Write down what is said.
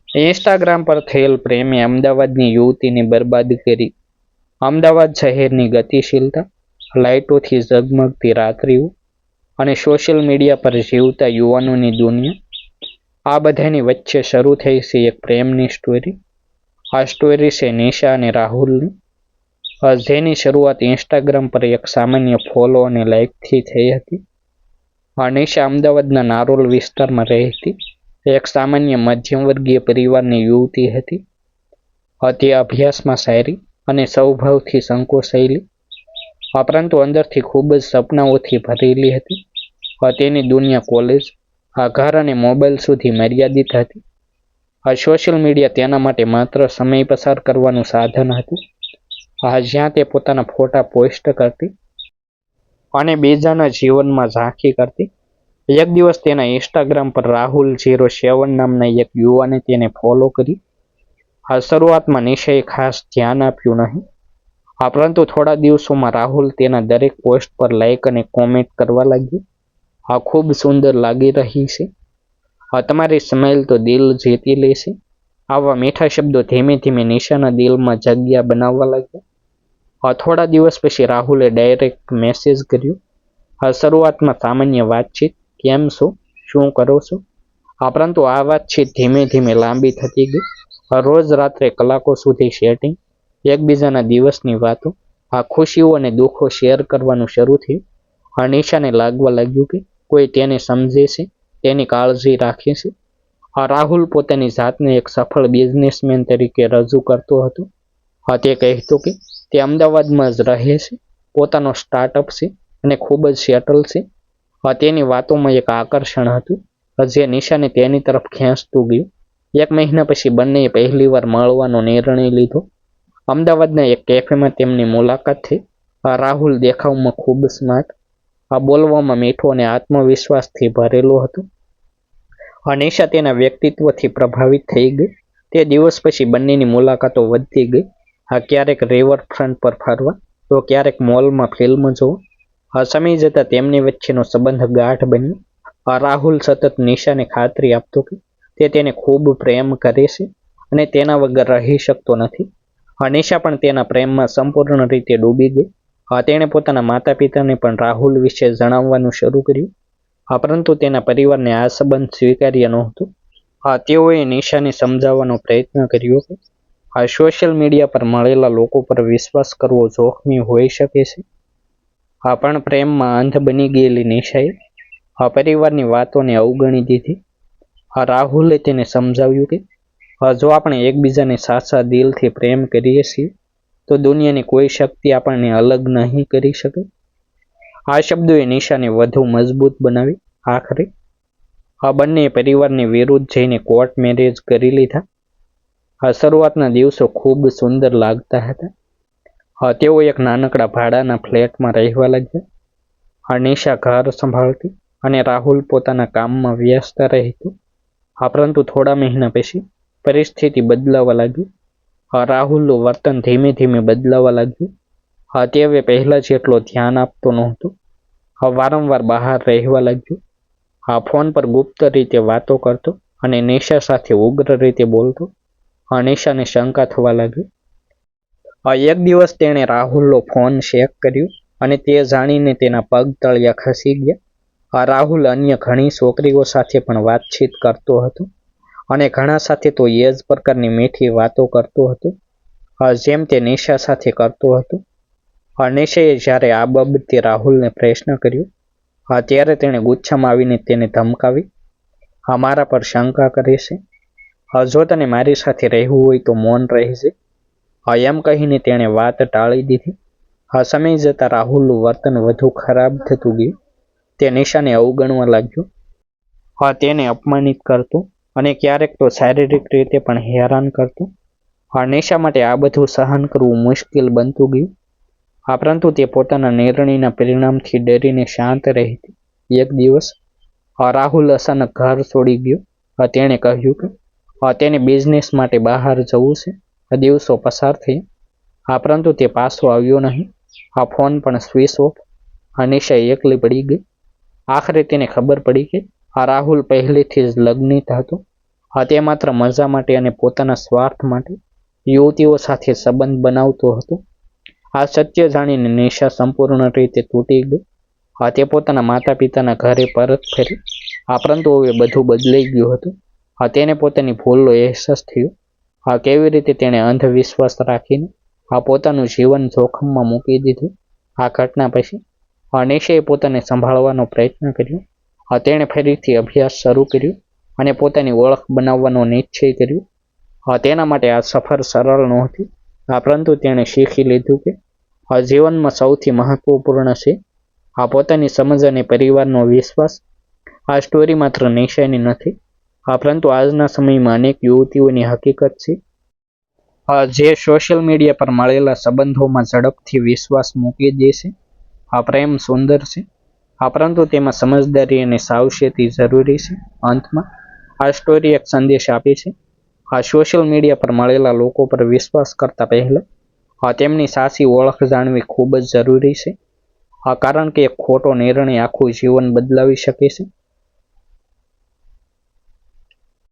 Instagram પર થયેલ પ્રેમે અમદાવાદની યુવતીને બરબાદ કરી. અમદાવાદ શહેરની ગતિશીલતા, લાઇટોથી ઝગમગતી રાત્રિઓ અને સોશિયલ મીડિયા પર જીવતા યુવાનોની દુનિયા, આ બધાની વચ્ચે શરૂ થઈ છે એક પ્રેમની સ્ટોરી. આ સ્ટોરી છે નિશા અને રાહુલની, જેની શરૂઆત ઇન્સ્ટાગ્રામ પર એક સામાન્ય ફોલો અને લાઇકથી થઈ હતી. નિશા અમદાવાદના નારોલ વિસ્તારમાં રહેતી એક સામાન્ય મધ્યમવર્ગીય પરિવારની યુવતી હતી. તે અભ્યાસમાં સારી અને સ્વભાવથી સંકોચાયેલી, પરંતુ અંદરથી ખૂબ જ સપનાઓથી ભરેલી હતી. તેની દુનિયા કોલેજ, ઘર અને મોબાઈલ સુધી મર્યાદિત હતી. સોશિયલ મીડિયા તેના માટે માત્ર સમય પસાર કરવાનું સાધન હતું, જ્યાં તે પોતાના ફોટા પોસ્ટ કરતી અને બીજાના જીવનમાં ઝાંખી કરતી. એક દિવસ તેના ઇન્સ્ટાગ્રામ પર રાહુલ07 નામના એક યુવાને તેને ફોલો કરી. શરૂઆતમાં નિશાએ ખાસ ધ્યાન આપ્યું નહીં, પરંતુ થોડા દિવસોમાં રાહુલ તેના દરેક પોસ્ટ પર લાઇક અને કોમેન્ટ કરવા લાગ્યો. ખૂબ સુંદર લાગી રહી છે, તમારી સ્માઇલ તો દિલ જીતી લેશે. આવા મીઠા શબ્દો ધીમે ધીમે નિશાના દિલમાં જગ્યા બનાવવા લાગ્યા. થોડા દિવસ પછી રાહુલે ડાયરેક્ટ મેસેજ કર્યો. શરૂઆતમાં સામાન્ય વાતચીત, કેમ છો, શું કરો છો, પરંતુ આ વાતચીત ધીમે ધીમે લાંબી થતી ગઈ. રોજ રાત્રે કલાકો સુધી ચેટિંગ, એકબીજાના દિવસની વાતો, ખુશીઓ અને દુઃખો શેર કરવાનું શરૂ થયું. નિશાને લાગવા લાગ્યું કે કોઈ તેને સમજે છે, તેની કાળજી રાખે છે. રાહુલ પોતાની જાતને એક સફળ બિઝનેસમેન તરીકે રજૂ કરતો હતો. તે કહેતો કે તે અમદાવાદમાં જ રહે છે, પોતાનો સ્ટાર્ટઅપ છે અને ખૂબ જ સેટલ છે. તેની વાતોમાં એક આકર્ષણ હતું, જે નિશાને તેની તરફ ખેંચતું ગયું. એક મહિના પછી બંનેએ પહેલીવાર મળવાનો નિર્ણય લીધો. અમદાવાદના એક કેફેમાં તેમની મુલાકાત થઈ. રાહુલ દેખાવમાં ખૂબ સ્માર્ટ, બોલવામાં મીઠો અને આત્મવિશ્વાસથી ભરેલો હતો. નિશા તેના વ્યક્તિત્વથી પ્રભાવિત થઈ ગઈ. તે દિવસ પછી બંનેની મુલાકાતો વધતી ગઈ. ક્યારેક રિવરફ્રન્ટ પર ફરવા, તો ક્યારેક મોલમાં ફિલ્મ જોવા. સમય જતાં તેમની વચ્ચેનો સંબંધ ગાઢ બન્યો. રાહુલ સતત નિશાને ખાતરી આપતો કે તે તેને ખૂબ પ્રેમ કરે છે અને તેના વગર રહી શકતો નથી. નિશા પણ તેના પ્રેમમાં સંપૂર્ણ રીતે ડૂબી ગઈ. તેણે પોતાના માતા પિતાને પણ રાહુલ વિશે જણાવવાનું શરૂ કર્યું, પરંતુ તેના પરિવારને આ સંબંધ સ્વીકાર્ય નહોતું. તેઓએ નિશાને સમજાવવાનો પ્રયત્ન કર્યો કે સોશિયલ મીડિયા પર મળેલા લોકો પર વિશ્વાસ કરવો જોખમી હોઈ શકે છે. પણ પ્રેમમાં અંધ બની ગયેલી નિશાએ પરિવારની વાતોને અવગણી દીધી. રાહુલે તેને સમજાવ્યું કે જો આપણે એકબીજાને સાચા દિલથી પ્રેમ કરીએ છીએ, તો દુનિયાની કોઈ શક્તિ આપણને અલગ નહીં કરી શકે. આ શબ્દોએ નિશાને વધુ મજબૂત બનાવી. આખરે બંને પરિવારની વિરુદ્ધ જઈને કોર્ટ મેરેજ કરી લીધા. શરૂઆતના દિવસો ખૂબ સુંદર લાગતા હતા. તેઓ એક નાનકડા ભાડાના ફ્લેટમાં રહેવા લાગ્યા. નિશા ઘર સંભાળતી અને રાહુલ પોતાના કામમાં વ્યસ્ત રહેતો. પરંતુ થોડા મહિના પછી પરિસ્થિતિ બદલાવા લાગી. રાહુલનું વર્તન ધીમે ધીમે બદલાવા લાગ્યું. તે હવે પહેલા જેટલો ધ્યાન આપતો નહોતો. વારંવાર બહાર રહેવા લાગ્યો. ફોન પર ગુપ્ત રીતે વાતો કરતો અને નિશા સાથે ઉગ્ર રીતે બોલતો. નિશાને શંકા થવા લાગી. એક દિવસ તેણે રાહુલનો ફોન ચેક કર્યો અને તે જાણીને તેના પગ તળિયા ખસી ગયા. રાહુલ અન્ય ઘણી છોકરીઓ સાથે પણ વાતચીત કરતો હતો અને ઘણા સાથે તો એ જ પ્રકારની મીઠી વાતો કરતો હતો, જેમ તે નિશા સાથે કરતો હતો. નિશાએ જ્યારે આ બાબતે રાહુલને પ્રશ્ન કર્યો, ત્યારે તેણે ગુચ્છામાં આવીને તેને ધમકાવી. મારા પર શંકા કરે છે, જો તને મારી સાથે રહેવું હોય તો મૌન રહેજે. એમ કહીને તેણે વાત ટાળી દીધી. સમય જતાં રાહુલનું વર્તન વધુ ખરાબ થતું ગયું. તે નિશાને અવગણવા લાગ્યો, તેને અપમાનિત કરતો અને ક્યારેક તો શારીરિક રીતે પણ હેરાન કરતો. નિશા માટે આ બધું સહન કરવું મુશ્કેલ બનતું ગયું, પરંતુ તે પોતાના નિર્ણયના પરિણામથી ડરીને શાંત રહેતી. એક દિવસ રાહુલ અચાનક ઘર છોડી ગયો. તેણે કહ્યું કે તેને બિઝનેસ માટે બહાર જવું છે. દિવસો પસાર થયા, પરંતુ તે પાછો આવ્યો નહીં. ફોન પણ સ્વિચ ઓફ. નિશા એકલી પડી ગઈ. આખરે તેને ખબર પડી કે રાહુલ પહેલેથી જ લગ્નિત હતો તે માત્ર મજા માટે અને પોતાના સ્વાર્થ માટે યુવતીઓ સાથે સંબંધ બનાવતો હતો. આ સત્ય જાણીને નિશા સંપૂર્ણ રીતે તૂટી ગઈ. તે પોતાના માતા પિતાના ઘરે પરત ફરી. પરંતુ હવે બધું બદલાઈ ગયું હતું. તેને પોતાની ભૂલનો અહેસાસ થયો. કેવી રીતે તેણે અંધવિશ્વાસ રાખીને પોતાનું જીવન જોખમમાં મૂકી દીધું. આ ઘટના પછી નિશાએ પોતાને સંભાળવાનો પ્રયત્ન કર્યો. તેણે ફરીથી અભ્યાસ શરૂ કર્યો અને પોતાની ઓળખ બનાવવાનો નિશ્ચય કર્યો. તેના માટે આ સફર સરળ નહોતી, પરંતુ તેણે શીખી લીધું કે જીવનમાં સૌથી મહત્વપૂર્ણ છે પોતાની સમજ અને પરિવારનો વિશ્વાસ. આ સ્ટોરી માત્ર નિશાની નથી, પરંતુ આજના સમયમાં અનેક યુવતીઓની હકીકત છે જે સોશિયલ મીડિયા પર મળેલા સંબંધોમાં ઝડપથી વિશ્વાસ મૂકી દે છે. પ્રેમ સુંદર છે, પરંતુ તેમાં સમજદારી અને સાવચેતી જરૂરી છે. અંતમાં આ સ્ટોરી એક સંદેશ આપે છે. સોશિયલ મીડિયા પર મળેલા લોકો પર વિશ્વાસ કરતા પહેલા તેમની સાચી ઓળખ જાણવી ખૂબ જ જરૂરી છે. કારણ કે એક ખોટો નિર્ણય આખું જીવન બદલાવી શકે છે.